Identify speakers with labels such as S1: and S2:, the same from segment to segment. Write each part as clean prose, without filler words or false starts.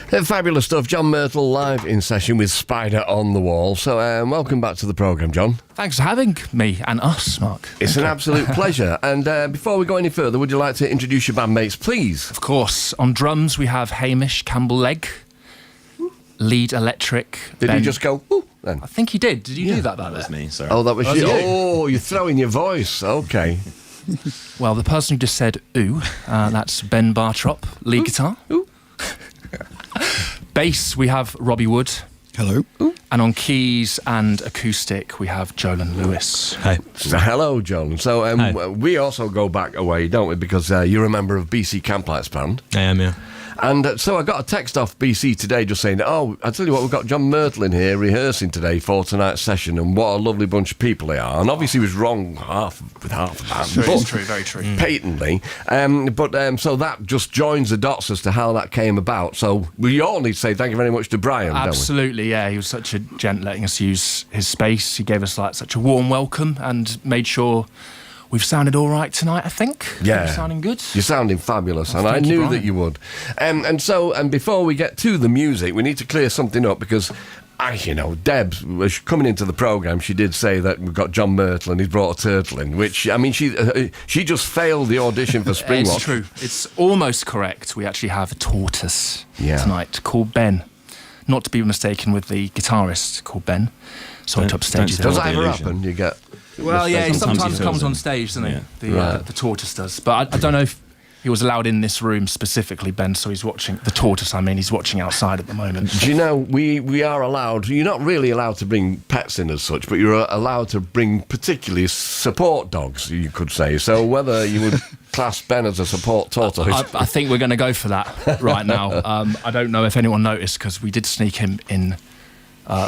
S1: Fabulous stuff. John Myrtle live in session with Spider on the Wall. So welcome back to the programme, John.
S2: Thanks for having me and us, Marc.
S1: It's an absolute pleasure. And before we go any further, would you like to introduce your bandmates, please?
S2: Of course. On drums, we have Hamish Campbell-Legg. Lead electric.
S1: Did
S2: Ben.
S1: you just go, ooh, then?
S2: I think he did. Did you do that
S3: That was me, sorry.
S1: Oh, that was you. Oh, you're throwing your voice. Okay.
S2: Well, the person who just said ooh, that's Ben Bartrop, lead guitar.
S1: Ooh.
S2: Bass, we have Robbie Wood.
S4: Hello.
S2: And on keys and acoustic, we have Jolan Lewis.
S4: Hi.
S1: So, hello, John. So we also go back away, don't we? Because you're a member of BC Camplights Band.
S4: I am, yeah.
S1: And so I got a text off BC today just saying, oh, I tell you what, we've got John Myrtle in here rehearsing today for tonight's session, and what a lovely bunch of people they are. And obviously he was wrong with half of that.
S2: It's true, very true.
S1: Patently. So that just joins the dots as to how that came about. So we all need to say thank you very much to Brian,
S2: Absolutely, yeah. He was such a gent letting us use his space. He gave us such a warm welcome and made sure we've sounded all right tonight, I think.
S1: Yeah.
S2: We're sounding good.
S1: You're sounding fabulous,
S2: Well,
S1: and I
S2: thank you,
S1: knew
S2: Brian.
S1: that you would. And before we get to the music, we need to clear something up because, Deb was coming into the programme. She did say that we've got John Myrtle and he's brought a turtle in, which, I mean, she just failed the audition for Springwatch.
S2: It's true. It's almost correct. We actually have a tortoise tonight called Ben. Not to be mistaken with the guitarist called Ben. So I upstaged
S1: Does
S2: it.
S1: that ever happen? You get...
S2: Well, yeah, he
S3: Sometimes
S2: sometimes
S3: he
S2: comes
S3: fills
S2: on
S3: in.
S2: stage, doesn't he?
S3: Yeah.
S2: The tortoise does. But I don't know if he was allowed in this room specifically, Ben, so he's watching... The tortoise, he's watching outside at the moment.
S1: Do you know, we are allowed... You're not really allowed to bring pets in as such, but you're allowed to bring particularly support dogs, you could say. So whether you would class Ben as a support tortoise...
S2: I think we're going to go for that right now. I don't know if anyone noticed, because we did sneak him in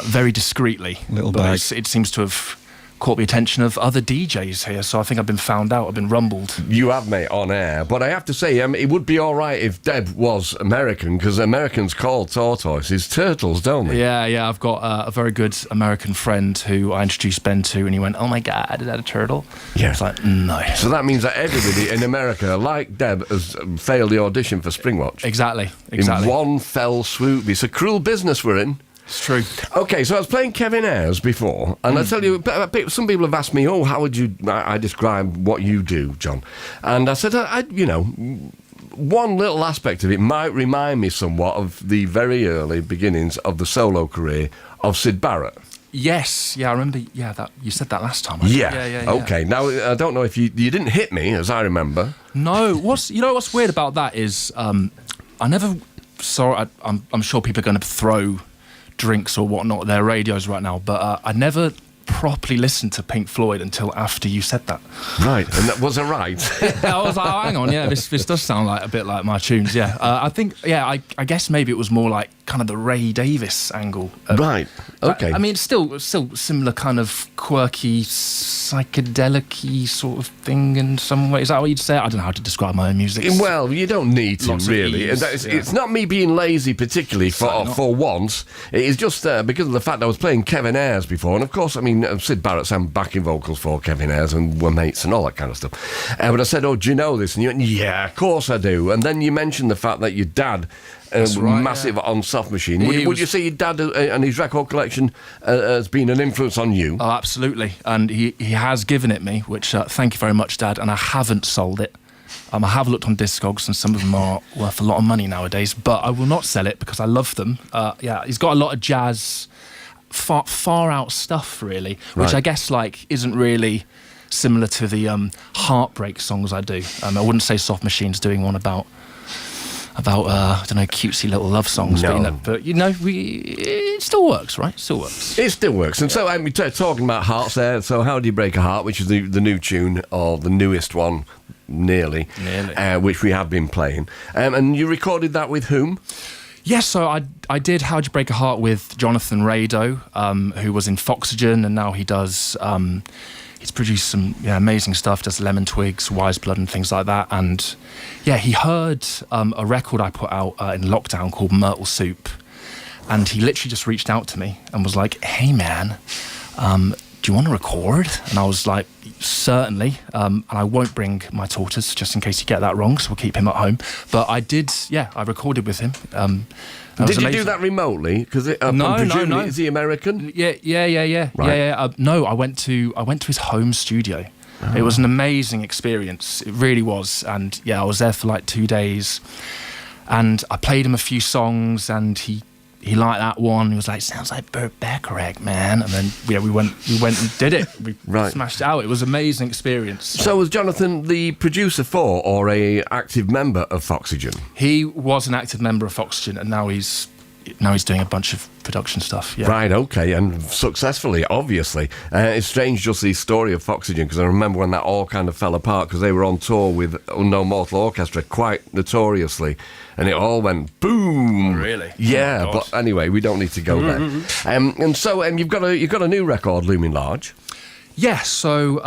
S2: very discreetly.
S4: Little
S2: but
S4: bag.
S2: it seems to have caught the attention of other DJs here, so I think I've been found out, I've been rumbled.
S1: You have, mate, on air. But I have to say, it would be all right if Deb was American, because Americans call tortoises turtles, don't they?
S2: Yeah, I've got a very good American friend who I introduced Ben to, and he went, "Oh my God, is that a turtle?"
S1: Yeah.
S2: I was like, no.
S1: So that means that everybody in America, like Deb, has failed the audition for Springwatch.
S2: Exactly.
S1: In one fell swoop. It's a cruel business we're in.
S2: It's true.
S1: Okay, so I was playing Kevin Ayres before, and I tell you, some people have asked me, oh, how would I describe what you do, John? And I said, one little aspect of it might remind me somewhat of the very early beginnings of the solo career of Syd Barrett.
S2: Yes, I remember. Yeah, that you said that last time.
S1: Yeah. Okay. Now I don't know if you didn't hit me, as I remember.
S2: No. What's weird about that is I never saw. I'm sure people are going to throw drinks or whatnot at their radios right now, but I never properly listened to Pink Floyd until after you said that.
S1: Right, and that was right.
S2: I was like, oh, hang on, this does sound like a bit like my tunes, yeah. I think, I guess maybe it was more like kind of the Ray Davis angle.
S1: Right, okay.
S2: I mean, it's still similar kind of quirky, psychedelic-y sort of thing in some ways. Is that what you'd say? I don't know how to describe my own music.
S1: Well, you don't need to,
S2: Lots of
S1: really.
S2: ease,
S1: It's not me being lazy particularly for once. It is just because of the fact I was playing Kevin Ayres before, and of course, I mean, Syd Barrett sang backing vocals for Kevin Ayres and we're mates and all that kind of stuff. But I said, oh, do you know this? And you went, yeah, of course I do. And then you mentioned the fact that your dad was massive on Soft Machine. Would you say your dad and his record collection has been an influence on you?
S2: Oh, absolutely. And he has given it me, which thank you very much, Dad. And I haven't sold it. I have looked on Discogs, and some of them are worth a lot of money nowadays, but I will not sell it because I love them. He's got a lot of jazz, far out stuff, really, which
S1: Right.
S2: I guess isn't really similar to the heartbreak songs I do. I wouldn't say Soft Machine's doing one about I don't know, cutesy little love songs.
S1: No.
S2: But it still works, right? It still works.
S1: It still works. And so we're talking about hearts there. So How Do You Break a Heart, which is the new tune, or the newest one, nearly. Which we have been playing. And you recorded that with whom?
S2: Yes, so I did How'd You Break a Heart with Jonathan Rado, who was in Foxygen, and now he does... he's produced some amazing stuff, does Lemon Twigs, Wise Blood and things like that. And he heard a record I put out in lockdown called Myrtle Soup. And he literally just reached out to me and was like, hey man, do you want to record? And I was like, certainly. And I won't bring my tortoise, just in case you get that wrong, so we'll keep him at home. But I did, I recorded with him.
S1: Did you do that remotely? Because
S2: no.
S1: Is he American?
S2: Yeah.
S1: Right.
S2: Yeah. No, I went to his home studio. Oh. It was an amazing experience. It really was. And I was there for like 2 days. And I played him a few songs, and he liked that one. He was like, "Sounds like Burt Bacharach, man." And then we went and did it. We smashed it out. It was an amazing experience.
S1: So was Jonathan the producer for, or a active member of Foxygen?
S2: He was an active member of Foxygen, and now he's doing a bunch of production stuff. Yeah.
S1: Right, okay, and successfully, obviously. It's strange just the story of Foxygen, because I remember when that all kind of fell apart, because they were on tour with Unknown Mortal Orchestra quite notoriously, and it all went boom.
S2: Oh, really?
S1: Yeah,
S2: Oh,
S1: but anyway, we don't need to go there. And so you've got a new record looming large.
S2: Yeah, so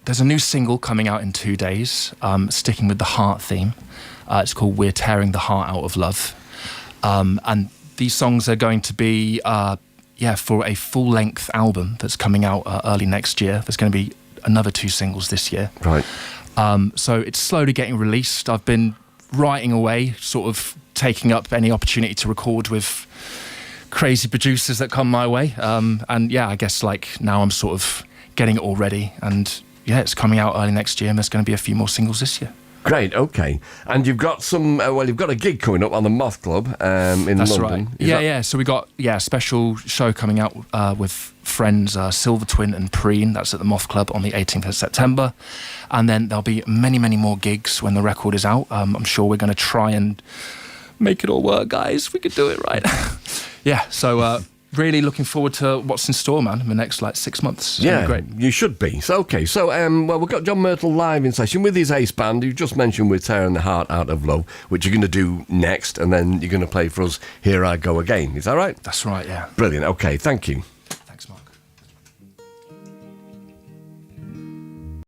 S2: there's a new single coming out in 2 days, sticking with the heart theme. It's called We're Tearing the Heart Out of Love. And these songs are going to be, for a full-length album that's coming out early next year. There's going to be another 2 singles this year.
S1: Right.
S2: So it's slowly getting released. I've been writing away, sort of taking up any opportunity to record with crazy producers that come my way. I guess like now I'm sort of getting it all ready. And it's coming out early next year, and there's going to be a few more singles this year.
S1: Great, okay. And you've got you've got a gig coming up on the Moth Club in
S2: That's
S1: London.
S2: Right. So we got a special show coming out with friends Silver Twin and Preen. That's at the Moth Club on the 18th of September. And then there'll be many, many more gigs when the record is out. I'm sure we're going to try and make it all work, guys. We could do it, right? Really looking forward to what's in store, man, in the next 6 months. It's gonna be great.
S1: You should be. So, okay. So, we've got John Myrtle live in session with his ace band. You just mentioned We're Tearing the Heart Out of Love, which you're going to do next, and then you're going to play for us Here I Go Again. Is that right?
S2: That's right, yeah.
S1: Brilliant. Okay, thank you.